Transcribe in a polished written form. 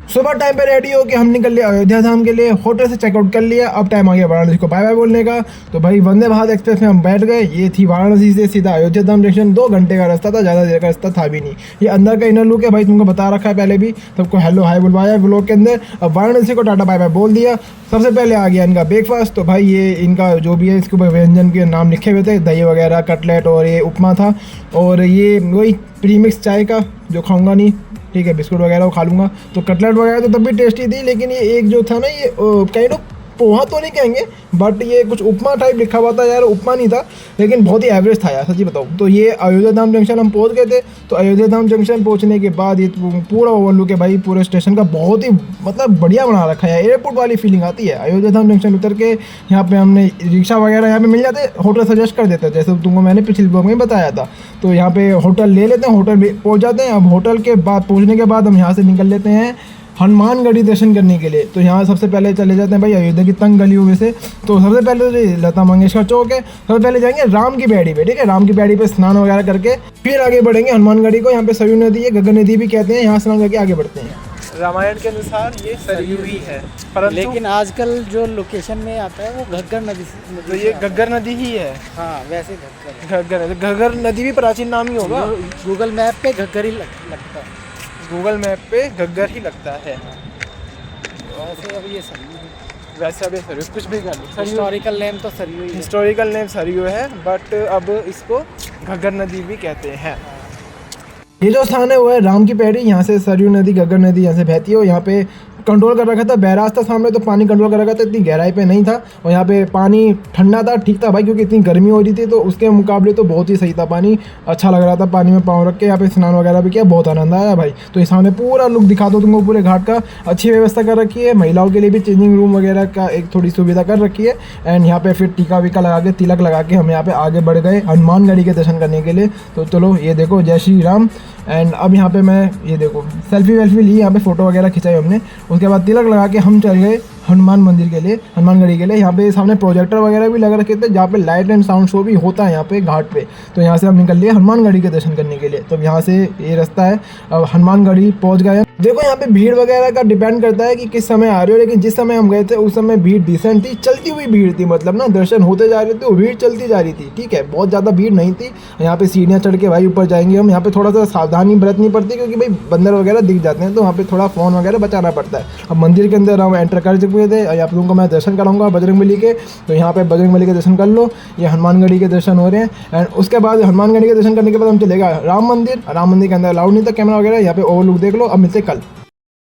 सुबह टाइम पे रेडी हो के हम निकल लिए अयोध्या धाम के लिए। होटल से चेकआउट कर लिया। अब टाइम आ गया वाराणसी को बाय बाय बोलने का। तो भाई वंदे भारत एक्सप्रेस में हम बैठ गए। ये थी वाराणसी से सीधा अयोध्या धाम जंक्शन। 2 घंटे का रास्ता था, ज़्यादा देर का रास्ता था भी नहीं। ये अंदर का इनर लुक है भाई, तुमको बता रखा है पहले भी, सबको हेलो हाय बुलवाया ब्लॉग के अंदर। अब वाराणसी को टाटा बाय बाय बोल दिया। सबसे पहले आ गया इनका ब्रेकफास्ट। तो भाई ये इनका जो भी है इसके ऊपर व्यंजन के नाम लिखे हुए थे, दही वगैरह, कटलेट और ये उपमा था। और ये वही प्रीमिक्स चाय का जो खाऊंगा नहीं, ठीक है, बिस्कुट वगैरह वो खा लूँगा। तो कटलेट वगैरह तो तब भी टेस्टी थी, लेकिन ये एक जो था ना, ये काइंड ऑफ पोहा तो नहीं कहेंगे, बट ये कुछ उपमा टाइप लिखा हुआ था यार। उपमा नहीं था, लेकिन बहुत ही एवरेज था यार, सच्ची बताऊँ तो। ये अयोध्या धाम जंक्शन हम पहुंच गए थे। तो अयोध्या धाम जंक्शन पहुंचने के बाद ये पूरा ओवरलुक है भाई पूरे स्टेशन का, बहुत ही मतलब बढ़िया बना रखा है। एयरपोर्ट वाली फीलिंग आती है। अयोध्या धाम जंक्शन उतर के यहाँ पे हमने रिक्शा वगैरह यहाँ पे मिल जाते, होटल सजेस्ट कर देते, जैसे तुमको मैंने पिछले ब्लॉग में बताया था। तो यहाँ पे होटल ले लेते हैं, होटल पहुँच जाते हैं। अब होटल के बाद पहुँचने के बाद हम यहाँ से निकल लेते हैं हनुमानगढ़ी दर्शन करने के लिए। तो यहाँ सबसे पहले चले जाते हैं भाई अयोध्या की तंग गलियों में से। तो सबसे पहले तो लता मंगेशकर चौक है, सबसे पहले जाएंगे राम की पैड़ी पे, ठीक है। राम की पैड़ी पे स्नान वगैरह करके फिर आगे बढ़ेंगे हनुमानगढ़ी को। यहाँ पे सरयू नदी है, गगन नदी भी कहते हैं, यहाँ स्नान करके आगे बढ़ते हैं। रामायण के अनुसार ये सरयू ही है, परंतु लेकिन आजकल जो लोकेशन में आता है वो घग्गर नदी तो ये घग्गर नदी ही है। हाँ, वैसे घग्गर घग्गर नदी भी प्राचीन नाम ही होगा। गूगल मैप पे घग्गर ही लगता है। गूगल मैप पे घग्गर ही लगता है। वैसे अब ये सरयू है। वैसे अब ये सरयू कुछ भी कर लो, हिस्टोरिकल नेम तो सरयू ही है। हिस्टोरिकल नेम सरयू है, बट अब इसको घग्गर नदी भी कहते हैं। ये जो स्थान है वो है राम की पैड़ी। यहाँ से सरयू नदी, घग्गर नदी यहाँ से बहती है। और यहाँ पे कंट्रोल कर रखा था, बैराज था सामने, तो पानी कंट्रोल कर रखा था, इतनी गहराई पे नहीं था। और यहाँ पे पानी ठंडा था, ठीक था भाई, क्योंकि इतनी गर्मी हो रही थी। तो उसके मुकाबले तो बहुत ही सही था पानी, अच्छा लग रहा था। पानी में पाँव रख के यहाँ पे स्नान वगैरह भी किया, बहुत आनंद आया भाई। तो ये सामने पूरा लुक दिखा दो तुमको पूरे घाट का। अच्छी व्यवस्था कर रखी है, महिलाओं के लिए भी चेंजिंग रूम वगैरह का एक थोड़ी सुविधा कर रखी है। एंड यहाँ पे फिर टीका वीका लगा के, तिलक लगा के हम यहाँ पे आगे बढ़ गए हनुमानगढ़ी के दर्शन करने के लिए। तो चलो ये देखो, जय श्री राम। एंड अब यहाँ पे मैं ये देखो सेल्फी वेल्फी ली, यहाँ पे फ़ोटो वगैरह खिंचाई हमने। उसके बाद तिलक लगा के हम चल गए हनुमान मंदिर के लिए, हनुमानगढ़ी के लिए। यहाँ पे सामने प्रोजेक्टर वगैरह भी लग रखे थे, जहाँ पे लाइट एंड साउंड शो भी होता है यहाँ पे घाट पे। तो यहाँ से हम निकल लिए हनुमानगढ़ी के दर्शन करने के लिए। तो यहाँ से ये रास्ता है, अब हनुमानगढ़ी पहुँच गए। देखो यहाँ पे भीड़ वगैरह का डिपेंड करता है कि किस समय आ रहे हो, लेकिन जिस समय हम गए थे उस समय भीड़ डिसेंट थी, चलती हुई भीड़ थी, मतलब ना दर्शन होते जा रहे थे, वो भीड़ चलती जा रही थी, ठीक है, बहुत ज़्यादा भीड़ नहीं थी। यहाँ पे सीढ़ियाँ चढ़ के भाई ऊपर जाएंगे हम। यहाँ पे थोड़ा सा सावधानी बरतनी पड़ती है, क्योंकि भाई बंदर वगैरह दिख जाते हैं, तो वहाँ पे थोड़ा फ़ोन वगैरह बचाना पड़ता है। अब मंदिर के अंदर हम एंटर कर चुके थे। यहाँ पे तुमको मैं दर्शन कराऊंगा बजरंगबली के। तो यहाँ पे बजरंगबली के दर्शन कर लो, ये हनुमानगढ़ी के दर्शन हो रहे हैं। एंड उसके बाद हनुमानगढ़ी के दर्शन करने के बाद हम चलेगा राम मंदिर। राम मंदिर के अंदर अलाउड नहीं था कैमरा वगैरह। यहाँ पे ओवरलुक देख लो। अब मिलते कल।